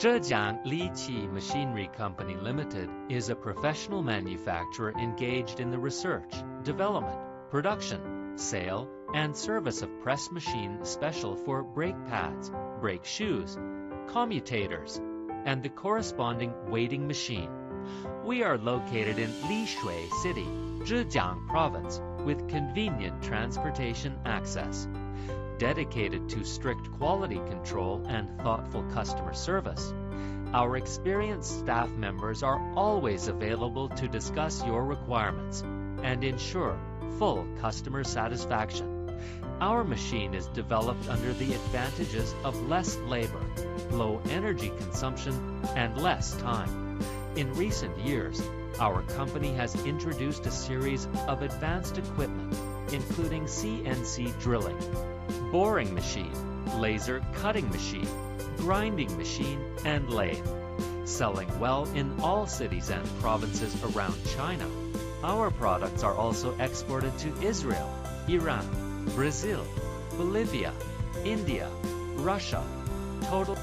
Zhejiang Liqi Machinery Company Limited is a professional manufacturer engaged in the research, development, production, sale, and service of press machine special for brake pads, brake shoes, commutators, and the corresponding weighting machine. We are located in Lishui City, Zhejiang Province, with convenient transportation access. Dedicated to strict quality control and thoughtful customer service, our experienced staff members are always available to discuss your requirements and ensure full customer satisfaction. Our machine is developed under the advantages of less labor, low energy consumption, and less time. In recent years, our company has introduced a series of advanced equipment, including CNC drilling, boring machine, laser cutting machine, grinding machine, and lathe. Selling well in all cities and provinces around China, our products are also exported to Israel, Iran, Brazil, Bolivia, India, Russia. Total